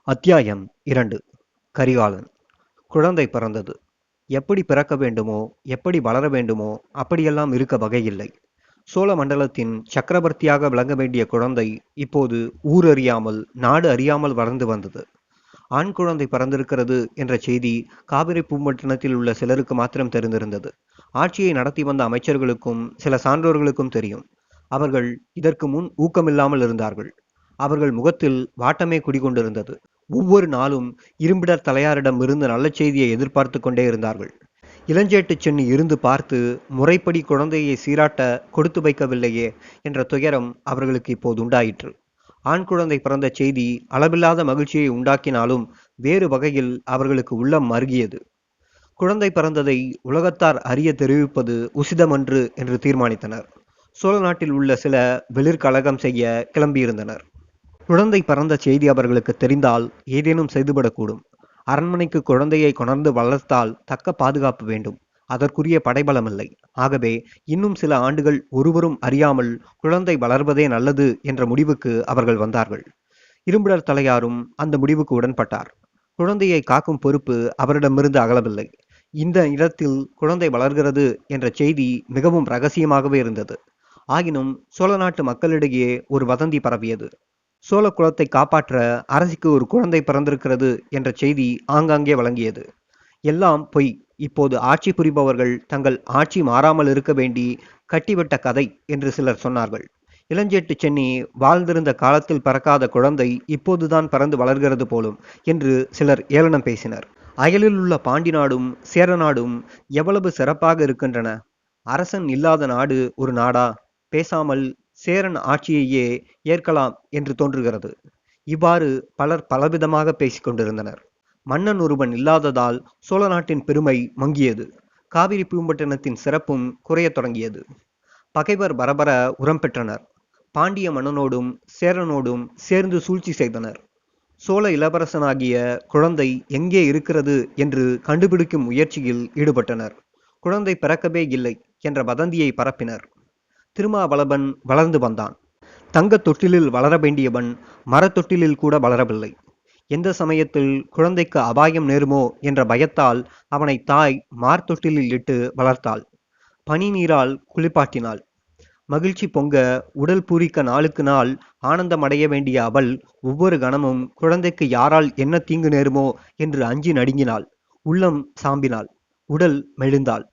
அத்தியாயம் 2. கரிகாலன். குழந்தை பிறந்தது. எப்படி பிறக்க வேண்டுமோ, எப்படி வளர வேண்டுமோ அப்படியெல்லாம் இருக்க வகையில்லை. சோழ மண்டலத்தின் சக்கரவர்த்தியாக விளங்க வேண்டிய குழந்தை இப்போது ஊர் அறியாமல், நாடு அறியாமல் வளர்ந்து வந்தது. ஆண் குழந்தை பிறந்திருக்கிறது என்ற செய்தி காவிரி பூம்பட்டினத்தில் உள்ள சிலருக்கு மாத்திரம் தெரிந்திருந்தது. ஆட்சியை நடத்தி வந்த அமைச்சர்களுக்கும் சில சான்றோர்களுக்கும் தெரியும். அவர்கள் இதற்கு முன் ஊக்கமில்லாமல் இருந்தார்கள். அவர்கள் முகத்தில் வாட்டமே குடிகொண்டிருந்தது. ஒவ்வொரு நாளும் இரும்பிடர் தலையாரிடம் இருந்து நல்ல செய்தியை எதிர்பார்த்து கொண்டே இருந்தார்கள். இளஞ்சேட்டு சென்னி இருந்து பார்த்து முறைப்படி குழந்தையை சீராட்ட கொடுத்து வைக்கவில்லையே என்ற துயரம் அவர்களுக்கு இப்போது உண்டாயிற்று. ஆண் குழந்தை பிறந்த செய்தி அளவில்லாத மகிழ்ச்சியை உண்டாக்கினாலும் வேறு வகையில் அவர்களுக்கு உள்ளம் மருகியது. குழந்தை பிறந்ததை உலகத்தார் அறிய தெரிவிப்பது உசிதமன்று என்று தீர்மானித்தனர். சோழ நாட்டில் உள்ள சில வெளிர்கலகம் செய்ய கிளம்பியிருந்தனர். குழந்தை பிறந்த செய்தி அவர்களுக்கு தெரிந்தால் ஏதேனும் செய்துவிடக்கூடும். அரண்மனைக்கு குழந்தையை கொணர்ந்து வளர்த்தால் தக்க பாதுகாப்பு வேண்டும். அதற்குரிய படைபலமில்லை. ஆகவே இன்னும் சில ஆண்டுகள் ஒருவரும் அறியாமல் குழந்தை வளர்வதே நல்லது என்ற முடிவுக்கு அவர்கள் வந்தார்கள். இரும்பிடர் தலையாரும் அந்த முடிவுக்கு உடன்பட்டார். குழந்தையை காக்கும் பொறுப்பு அவரிடமிருந்து அகலவில்லை. இந்த இடத்தில் குழந்தை வளர்கிறது என்ற செய்தி மிகவும் ரகசியமாகவே இருந்தது. ஆயினும் சோழ நாட்டு மக்களிடையே ஒரு வதந்தி பரவியது. சோழ குலத்தை காப்பாற்ற அரசிக்கு ஒரு குழந்தை பிறந்திருக்கிறது என்ற செய்தி ஆங்காங்கே வழங்கியது. எல்லாம் பொய். இப்போது ஆட்சி புரிபவர்கள் தங்கள் ஆட்சி மாறாமல் இருக்க வேண்டி கட்டிவிட்ட கதை என்று சிலர் சொன்னார்கள். இளஞ்சேட்டு சென்னி வாழ்ந்திருந்த காலத்தில் பிறக்காத குழந்தை இப்போதுதான் பிறந்து வளர்கிறது போலும் என்று சிலர் ஏளனம் பேசினர். அயலில் உள்ள பாண்டி நாடும் சேர நாடும் எவ்வளவு சிறப்பாக இருக்கின்றன. அரசன் இல்லாத நாடு ஒரு நாடா? பேசாமல் சேரன் ஆட்சியையே ஏற்கலாம் என்று தோன்றுகிறது. இவ்வாறு பலர் பலவிதமாக பேசிக்கொண்டிருந்தனர். மன்னன் ஒருவன் இல்லாததால் சோழ நாட்டின் பெருமை மங்கியது. காவிரி பூம்பட்டினத்தின் சிறப்பும் குறையத் தொடங்கியது. பகைவர் பரபர உரம் பெற்றனர். பாண்டிய மன்னனோடும் சேரனோடும் சேர்ந்து சூழ்ச்சி செய்தனர். சோழ இளவரசனாகிய குழந்தை எங்கே இருக்கிறது என்று கண்டுபிடிக்கும் முயற்சியில் ஈடுபட்டனர். குழந்தை பிறக்கவே இல்லை என்ற வதந்தியை பரப்பினர். திருமாவளவன் வளர்ந்து வந்தான். தங்க தொட்டிலில் வளர வேண்டியவன் மரத்தொட்டிலில் கூட வளரவில்லை. எந்த சமயத்தில் குழந்தைக்கு அபாயம் நேருமோ என்ற பயத்தால் அவனை தாய் மார்த்தொட்டிலில் இட்டு வளர்த்தாள். பனி நீரால் குளிப்பாட்டினாள். மகிழ்ச்சி பொங்க உடல் பூரிக்க நாளுக்கு நாள் ஆனந்தம் அடைய வேண்டிய அவள் ஒவ்வொரு கணமும் குழந்தைக்கு யாரால் என்ன தீங்கு நேருமோ என்று அஞ்சி நடுங்கினாள். உள்ளம் சாம்பினாள். உடல் மெலிந்தாள்.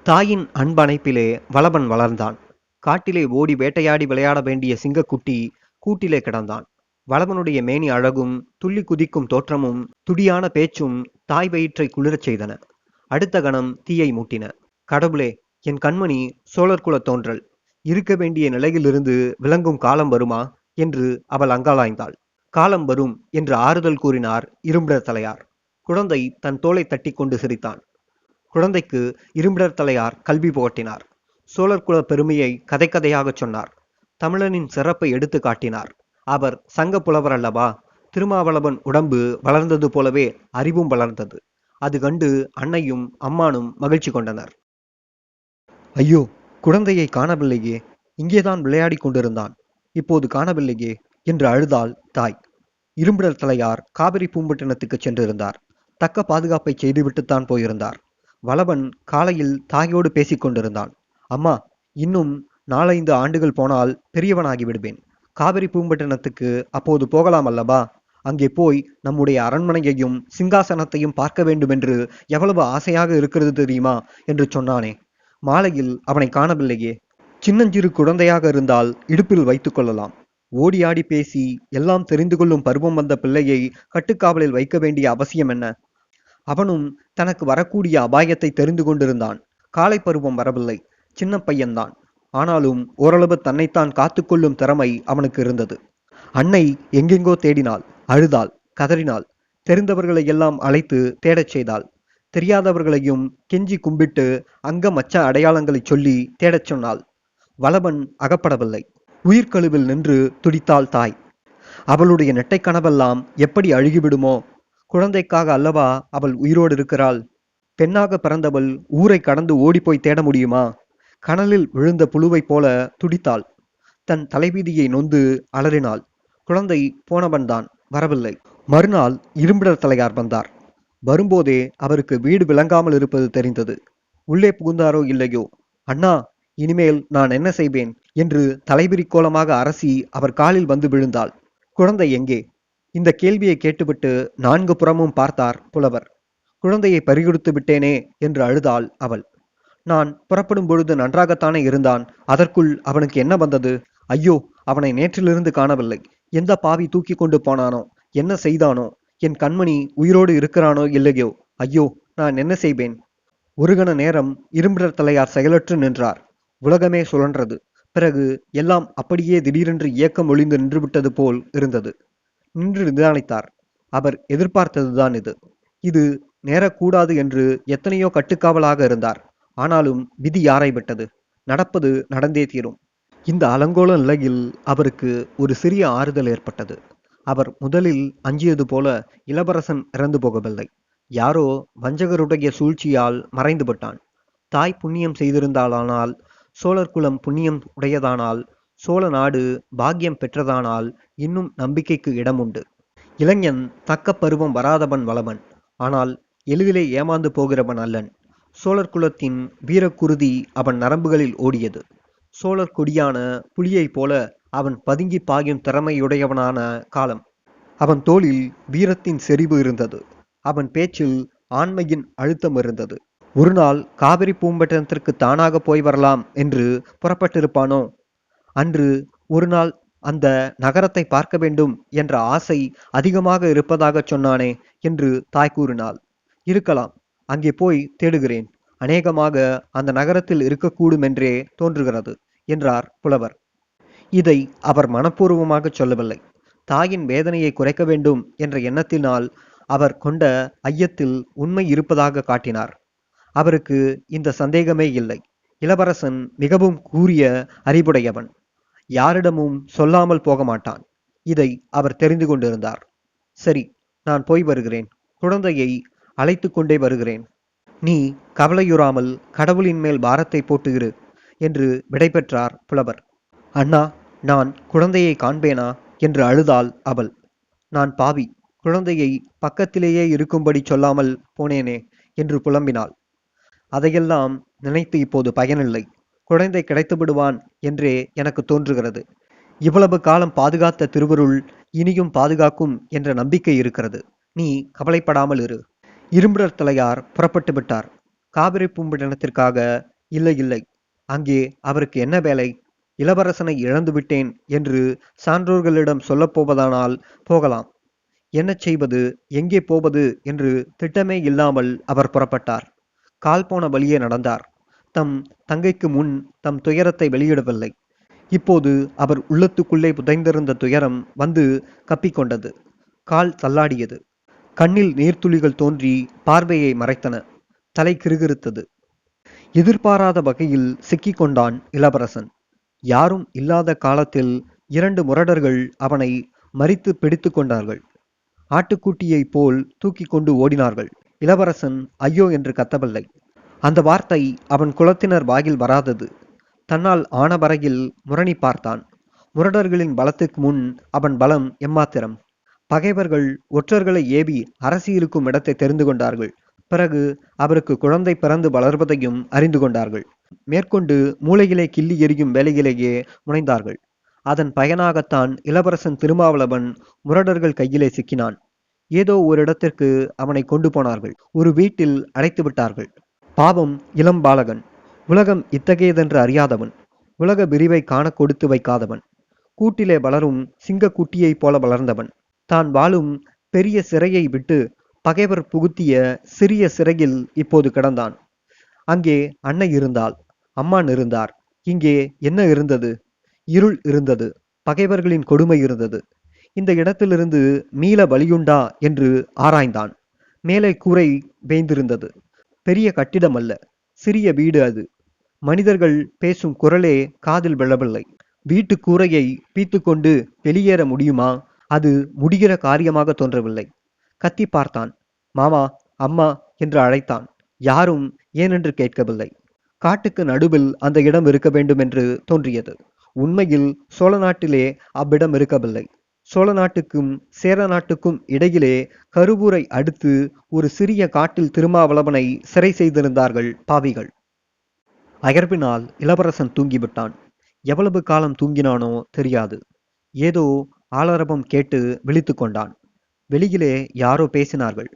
தாயின் அன்பணைப்பிலே வளவன் வளர்ந்தான். காட்டிலே ஓடி வேட்டையாடி விளையாட வேண்டிய சிங்கக்குட்டி கூட்டிலே கிடந்தான். வளவனுடைய மேனி அழகும் துள்ளி குதிக்கும் தோற்றமும் துடியான பேச்சும் தாய் வயிற்றை குளிரச் செய்தன. அடுத்த கணம் தீயை மூட்டின. கடவுளே, என் கண்மணி சோழர்குல தோன்றல் இருக்க வேண்டிய நிலையிலிருந்து விளங்கும் காலம் வருமா என்று அவள் அங்காளாய்ந்தாள். காலம் வரும் என்று ஆறுதல் கூறினார் இரும்பிடர் தலையார். குழந்தை தன் தோளை தட்டி கொண்டு சிரித்தான். குழந்தைக்கு இரும்பிடர் தலையார் கல்வி புகட்டினார். சோழர்குல பெருமையை கதை கதையாகச் சொன்னார். தமிழனின் சிறப்பை எடுத்து காட்டினார். அவர் சங்க புலவர் அல்லவா? திருமாவளவன் உடம்பு வளர்ந்தது போலவே அறிவும் வளர்ந்தது. அது கண்டு அன்னையும் அம்மானும் மகிழ்ச்சி கொண்டனர். ஐயோ, குழந்தையை காணவில்லையே! இங்கேதான் விளையாடி கொண்டிருந்தான், இப்போது காணவில்லையே என்று அழுதாள் தாய். இரும்பிடர் தலையார் காவிரி பூம்பட்டினத்துக்கு சென்றிருந்தார். தக்க பாதுகாப்பை செய்துவிட்டுத்தான் போயிருந்தார். வளவன் காலையில் தாயோடு பேசிக் கொண்டிருந்தான். அம்மா, இன்னும் 4-5 ஆண்டுகள் போனால் பெரியவனாகி விடுவேன். காவிரி பூம்பட்டினத்துக்கு அப்போது போகலாம் அல்லவா? அங்கே போய் நம்முடைய அரண்மனையையும் சிங்காசனத்தையும் பார்க்க வேண்டுமென்று எவ்வளவு ஆசையாக இருக்கிறது தெரியுமா என்று சொன்னானே. மாலையில் அவனை காணவில்லையே. சின்னஞ்சிறு குழந்தையாக இருந்தால் இடுப்பில் வைத்துக் கொள்ளலாம். ஓடி ஆடி பேசி எல்லாம் தெரிந்து கொள்ளும் பருவம் வந்த பிள்ளையை கட்டுக்காவலில் வைக்க வேண்டிய அவசியம் என்ன? அவனும் தனக்கு வரக்கூடிய அபாயத்தை தெரிந்து கொண்டிருந்தான். காலை பருவம் வரவில்லை. சின்ன பையன்தான். ஆனாலும் ஓரளவு தன்னைத்தான் காத்துக்கொள்ளும் திறமை அவனுக்கு இருந்தது. அன்னை எங்கெங்கோ தேடினாள், அழுதாள், கதறினாள். தெரிந்தவர்களை எல்லாம் அழைத்து தேடச் செய்தாள். தெரியாதவர்களையும் கெஞ்சி கும்பிட்டு அங்கம் அச்ச அடையாளங்களை சொல்லி தேடச் சொன்னாள். வளவன் அகப்படவில்லை. உயிர்கழுவில் நின்று துடித்தாள் தாய். அவளுடைய நெட்டை கனவெல்லாம் எப்படி அழுகிவிடுமோ? குழந்தைக்காக அல்லவா அவள் உயிரோடு இருக்கிறாள். பெண்ணாக பிறந்தவள் ஊரை கடந்து ஓடிப்போய் தேட முடியுமா? கனலில் விழுந்த புழுவைப் போல துடித்தாள். தன் தலைவீதியை நொந்து அலறினாள். குழந்தை போனவன்தான் வரவில்லை. மறுநாள் இரும்பிடர் தலையார் வந்தார். வரும்போதே அவருக்கு வீடு விளங்காமல் இருப்பது தெரிந்தது. உள்ளே புகுந்தாரோ இல்லையோ, அண்ணா, இனிமேல் நான் என்ன செய்வேன் என்று தலைவிரிக்கோலமாக அரசி அவர் காலில் வந்து விழுந்தாள். குழந்தை எங்கே? இந்த கேள்வியை கேட்டுவிட்டு 4 புறமும் பார்த்தார் புலவர். குழந்தையை பறிகொடுத்து விட்டேனே என்று அழுதாள் அவள். நான் புறப்படும் பொழுது நன்றாகத்தானே இருந்தான். அதற்குள் அவனுக்கு என்ன வந்தது? ஐயோ, அவனை நேற்றிலிருந்து காணவில்லை. எந்த பாவி தூக்கி கொண்டு போனானோ, என்ன செய்தானோ? என் கண்மணி உயிரோடு இருக்கிறானோ இல்லையோ? ஐயோ, நான் என்ன செய்வேன்? ஒரு கண நேரம் இரும்பிடர் தலையார் செயலற்று நின்றார். உலகமே சுழன்றது. பிறகு எல்லாம் அப்படியே திடீரென்று இயக்கம் ஒளிந்து நின்றுவிட்டது போல் இருந்தது. நின்று நிதானித்தார். அவர் எதிர்பார்த்ததுதான் இது. இது நேரக்கூடாது என்று எத்தனையோ கட்டுக்காவலாக இருந்தார். ஆனாலும் விதி யாரை விட்டது? நடப்பது நடந்தே தீரும். இந்த அலங்கோல நிலையில் அவருக்கு ஒரு சிறிய ஆறுதல் ஏற்பட்டது. அவர் முதலில் அஞ்சியது போல இளவரசன் இறந்து போகவில்லை. யாரோ வஞ்சகருடைய சூழ்ச்சியால் மறைந்து விட்டான். தாய் புண்ணியம் செய்திருந்தாளானால், சோழர் குலம் புண்ணியம் உடையதானால், சோழ நாடு பாக்கியம் பெற்றதானால் இன்னும் நம்பிக்கைக்கு இடம் உண்டு. இளைஞன் தக்க பருவம் வராதவன் வளவன். ஆனால் எளிதிலே ஏமாந்து போகிறவன் அல்லன். சோழர் குலத்தின் வீரக்குருதி அவன் நரம்புகளில் ஓடியது. சோழர் கொடியான புலியைப் போல அவன் பதுங்கி பாயும் திறமையுடையவனான காலம். அவன் தோளில் வீரத்தின் செறிவு இருந்தது. அவன் பேச்சில் ஆண்மையின் அழுத்தம் இருந்தது. ஒரு நாள் காவிரி பூம்பட்டினத்திற்கு தானாக போய் வரலாம் என்று புறப்பட்டிருப்பானோ? அன்று ஒரு நாள் அந்த நகரத்தை பார்க்க வேண்டும் என்ற ஆசை அதிகமாக இருப்பதாக சொன்னானே என்று தாய் கூறினாள். இருக்கலாம், அங்கே போய் தேடுகிறேன். அநேகமாக அந்த நகரத்தில் இருக்கக்கூடும் என்றே தோன்றுகிறது என்றார் புலவர். இதை அவர் மனப்பூர்வமாக சொல்லவில்லை. தாயின் வேதனையை குறைக்க வேண்டும் என்ற எண்ணத்தினால் அவர் கொண்ட ஐயத்தில் உண்மை இருப்பதாக காட்டினார். அவருக்கு இந்த சந்தேகமே இல்லை. இளவரசன் மிகவும் கூரிய அறிவுடையவன். யாரிடமும் சொல்லாமல் போக மாட்டான். இதை அவர் தெரிந்து கொண்டிருந்தார். சரி, நான் போய் வருகிறேன். குழந்தையை அழைத்து கொண்டே வருகிறேன். நீ கவலையுறாமல் கடவுளின் மேல் பாரத்தை போட்டு இரு என்று விடைபெற்றார் புலவர். அண்ணா, நான் குழந்தையை காண்பேனா என்று அழுதாள் அவள். நான் பாவி, குழந்தையை பக்கத்திலேயே இருக்கும்படி சொல்லாமல் போனேனே என்று புலம்பினாள். அதையெல்லாம் நினைத்து இப்போது பயனில்லை. குழந்தை கிடைத்து விடுவான் என்றே எனக்கு தோன்றுகிறது. இவ்வளவு காலம் பாதுகாத்த திருவருள் இனியும் பாதுகாக்கும் என்ற நம்பிக்கை இருக்கிறது. நீ கவலைப்படாமல் இரு. இரும்பிடர் தலையார் புறப்பட்டு விட்டார். காவிரி பூம்பட்டினத்திற்காக? இல்லை இல்லை. அங்கே அவருக்கு என்ன வேலை? இளவரசனை இழந்து விட்டேன் என்று சான்றோர்களிடம் சொல்லப்போவதானால் போகலாம். என்ன செய்வது, எங்கே போவது என்று திட்டமே இல்லாமல் அவர் புறப்பட்டார். கால் போன வழியே நடந்தார். தம் தங்கைக்கு முன் தம் துயரத்தை வெளியிடவில்லை. இப்போது அவர் உள்ளத்துக்குள்ளே புதைந்திருந்த துயரம் வந்து கப்பிக்கொண்டது. கால் தள்ளாடியது. கண்ணில் நீர்த்துளிகள் தோன்றி பார்வையை மறைத்தன. தலை கிறுகிறுத்தது. எதிர்பாராத வகையில் சிக்கிக்கொண்டான் இளவரசன். யாரும் இல்லாத காலத்தில் 2 முரடர்கள் அவனை மறித்து பிடித்து கொண்டார்கள். ஆட்டுக்குட்டியைப் போல் தூக்கி கொண்டு ஓடினார்கள். இளவரசன் ஐயோ என்று கத்தவில்லை. அந்த வார்த்தை அவன் குலத்தினர் வாயில் வராதது. தன்னால் ஆன வரையில் முரணி பார்த்தான். முரடர்களின் பலத்துக்கு முன் அவன் பலம் எம்மாத்திரம்? பகைவர்கள் ஒற்றர்களை ஏவி அரசி இருக்கும் இடத்தை தெரிந்து கொண்டார்கள். பிறகு அவருக்கு குழந்தை பிறந்து வளர்வதையும் அறிந்து கொண்டார்கள். மேற்கொண்டு மூளையிலே கிள்ளி எரியும் வேலையிலேயே முனைந்தார்கள். அதன் பயனாகத்தான் இளவரசன் திருமாவளவன் முரடர்கள் கையிலே சிக்கினான். ஏதோ ஒரு இடத்திற்கு அவனை கொண்டு போனார்கள். ஒரு வீட்டில் அடைத்து விட்டார்கள். பாவம் இளம் பாலகன். உலகம் இத்தகையதென்று அறியாதவன். உலக விரிவை காண கொடுத்து வைக்காதவன். கூட்டிலே வளரும் சிங்க குட்டியைப் போல வளர்ந்தவன். தான் வாழும் பெரிய சிறையை விட்டு பகைவர் புகுத்திய சிறிய சிறையில் இப்போது கிடந்தான். அங்கே அன்னை இருந்தாள், அம்மான் இருந்தார். இங்கே என்ன இருந்தது? இருள் இருந்தது. பகைவர்களின் கொடுமை இருந்தது. இந்த இடத்திலிருந்து மீள வழியுண்டா என்று ஆராய்ந்தான். மேலே கூரை வேய்ந்திருந்தது. பெரிய கட்டிடம் அல்ல, சிறிய வீடு அது. மனிதர்கள் பேசும் குரலே காதில் விழவில்லை. வீட்டு கூரையை பீத்து கொண்டு வெளியேற முடியுமா? அது முடிகிற காரியமாக தோன்றவில்லை. கத்தி பார்த்தான். மாமா, அம்மா என்று அழைத்தான். யாரும் ஏனென்று கேட்கவில்லை. காட்டுக்கு நடுவில் அந்த இடம் இருக்க வேண்டும் என்று தோன்றியது. உண்மையில் சோழ நாட்டிலே அவ்விடம் இருக்கவில்லை. சோழ நாட்டுக்கும் சேர நாட்டுக்கும் இடையிலே கருவூரை அடுத்து ஒரு சிறிய காட்டில் திருமாவளவனை சிறை செய்திருந்தார்கள் பாவிகள். அயர்வினால் இளவரசன் தூங்கிவிட்டான். எவ்வளவு காலம் தூங்கினானோ தெரியாது. ஏதோ ஆளரவம் கேட்டு விழித்து கொண்டான். வெளியிலே யாரோ பேசினார்கள்.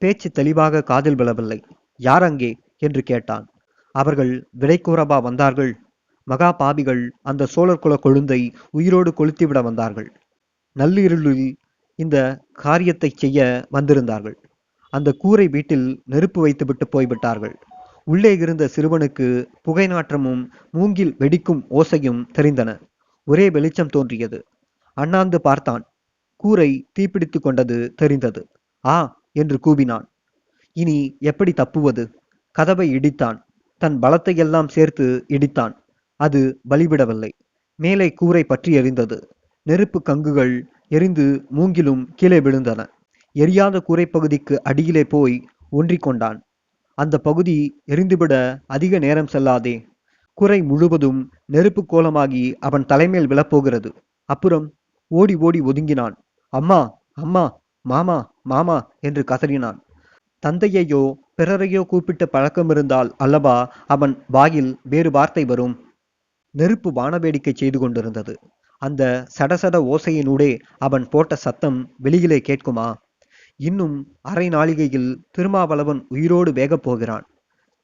பேச்சு தெளிவாக காதில் விழவில்லை. யார் அங்கே என்று கேட்டான். அவர்கள் விடை கூறவா வந்தார்கள்? மகா பாவிகள் அந்த சோழர் குல கொழுந்தை உயிரோடு கொளுத்திவிட வந்தார்கள். நள்ளிருளில் இந்த காரியத்தை செய்ய வந்திருந்தார்கள். அந்த கூரை வீட்டில் நெருப்பு வைத்துவிட்டு போய்விட்டார்கள். உள்ளே இருந்த சிறுவனுக்கு புகை நாற்றமும் மூங்கில் வெடிக்கும் ஓசையும் தெரிந்தன. ஒரே வெளிச்சம் தோன்றியது. அண்ணாந்து பார்த்தான். கூரை தீப்பிடித்து கொண்டது தெரிந்தது. ஆ என்று கூவினான். இனி எப்படி தப்புவது? கதவை இடித்தான். தன் பலத்தையெல்லாம் சேர்த்து இடித்தான். அது வழிவிடவில்லை. மேலே கூரை பற்றி எரிந்தது. நெருப்பு கங்குகள் எரிந்து மூங்கிலும் கீழே விழுந்தன. எரியாத கூரைப்பகுதிக்கு அடியிலே போய் ஒன்றிக்கொண்டான். அந்த பகுதி எரிந்துவிட அதிக நேரம் செல்லாதே. கூரை முழுவதும் நெருப்பு கோலமாகி அவன் தலைமேல் விழப்போகிறது. அப்புறம் ஓடி ஓடி ஒதுங்கினான். அம்மா, அம்மா, மாமா, மாமா என்று கதறினான். தந்தையையோ பிறரையோ கூப்பிட்டு பழக்கமிருந்தால் அல்லவா அவன் வாயில் வேறு வார்த்தை வரும்? நெருப்பு வானவேடிக்கை செய்து கொண்டிருந்தது. அந்த சடசட ஓசையினூடே அவன் போட்ட சத்தம் வெளியிலே கேட்குமா? இன்னும் அரை நாளிகையில் திருமாவளவன் உயிரோடு வேகப் போகிறான்.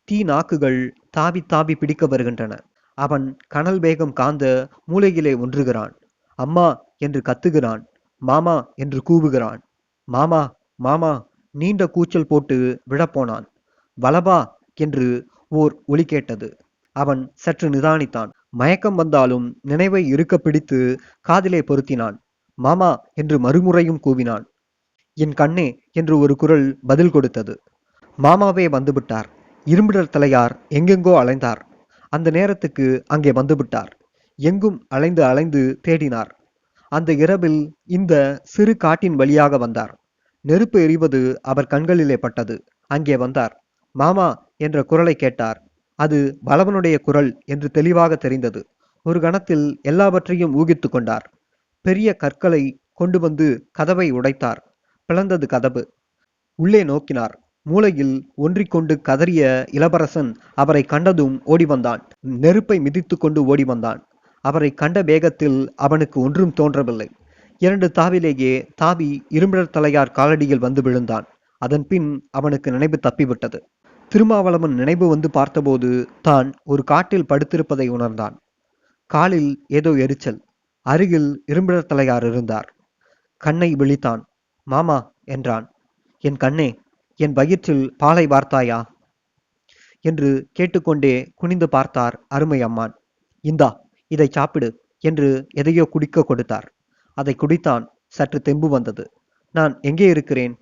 தீ நாக்குகள் தாவி தாவி பிடிக்க வருகின்றன. அவன் கனல் வேகம் காந்த மூலையிலே ஒன்றுகிறான். அம்மா என்று கத்துகிறான். மாமா என்று கூவுகிறான். மாமா, மாமா நீண்ட கூச்சல் போட்டு விழப்போனான். வலபா என்று ஓர் ஒலி கேட்டது. அவன் சற்று நிதானித்தான். மயக்கம் வந்தாலும் நினைவை இருக்க பிடித்து காதிலே பொருத்தினான். மாமா என்று மறுமுறையும் கூவினான். என் கண்ணே என்று ஒரு குரல் பதில் கொடுத்தது. மாமாவே வந்துவிட்டார். இரும்பிடர் தலையார் எங்கெங்கோ அலைந்தார். அந்த நேரத்துக்கு அங்கே வந்துவிட்டார். எங்கும் அலைந்து அலைந்து தேடினார். அந்த இரவில் இந்த சிறு காட்டின் வழியாக வந்தார். நெருப்பு எரிவது அவர் கண்களிலே பட்டது. அங்கே வந்தார். மாமா என்ற குரலை கேட்டார். அது வளவனுடைய குரல் என்று தெளிவாக தெரிந்தது. ஒரு கணத்தில் எல்லாவற்றையும் ஊகித்து கொண்டார். பெரிய கற்களை கொண்டு வந்து கதவை உடைத்தார். பிளந்தது கதவு. உள்ளே நோக்கினார். மூலையில் ஒன்றிக்கொண்டு கதறிய இளவரசன் அவரை கண்டதும் ஓடி வந்தான். நெருப்பை மிதித்து கொண்டு ஓடி வந்தான். அவரை கண்ட வேகத்தில் அவனுக்கு ஒன்றும் தோன்றவில்லை. 2 தாவிலேயே தாவி இரும்பிடர் தலையார் காலடியில் வந்து விழுந்தான். அதன் பின் அவனுக்கு நினைவு தப்பிவிட்டது. திருமாவளவன் நினைவு வந்து பார்த்தபோது தான் ஒரு காட்டில் படுத்திருப்பதை உணர்ந்தான். காலில் ஏதோ எரிச்சல். அருகில் இரும்பிடர் தலையார் இருந்தார். கண்ணை விழித்தான். மாமா என்றான். என் கண்ணே, என் வயிற்றில் பாலை வார்த்தாயா என்று கேட்டுக்கொண்டே குனிந்து பார்த்தார் அருமை அம்மான். இந்தா, இதை சாப்பிடு என்று எதையோ குடிக்க கொடுத்தார். அதை குடித்தான். சற்று தெம்பு வந்தது. நான் எங்கே இருக்கிறேன்?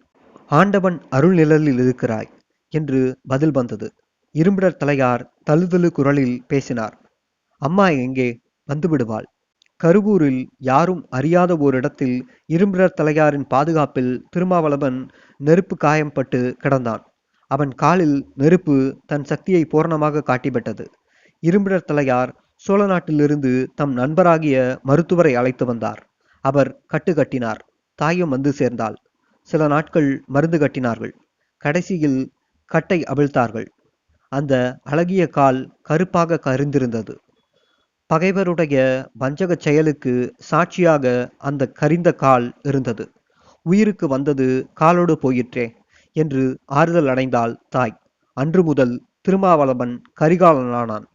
ஆண்டவன் அருள் நிழலில் இருக்கிறாய் என்று பதில் வந்தது. இரும்பிடர் தலையார் தழுதழு குரலில் பேசினார். அம்மா எங்கே? வந்து விடுவாள். கருவூரில் யாரும் அறியாத ஓரிடத்தில் இரும்பிடர் தலையாரின் பாதுகாப்பில் திருமாவளவன் நெருப்பு காயம்பட்டு கிடந்தான். அவன் காலில் நெருப்பு தன் சக்தியை பூரணமாக காட்டிவிட்டது. இரும்பிடர் தலையார் சோழ நாட்டிலிருந்து தம் நண்பராகிய மருத்துவரை அழைத்து வந்தார். அவர் கட்டு கட்டினார். தாயும் வந்து சேர்ந்தாள். சில நாட்கள் மருந்து கட்டினார்கள். கடைசியில் கட்டை அவிழ்த்தார்கள். அந்த அழகிய கால் கருப்பாக கரிந்திருந்தது. பகைவருடைய வஞ்சகச் செயலுக்கு சாட்சியாக அந்த கரிந்த கால் இருந்தது. உயிருக்கு வந்தது காலோடு போயிற்றே என்று ஆறுதல் அடைந்தாள் தாய். அன்று முதல் திருமாவளவன் கரிகாலனானான்.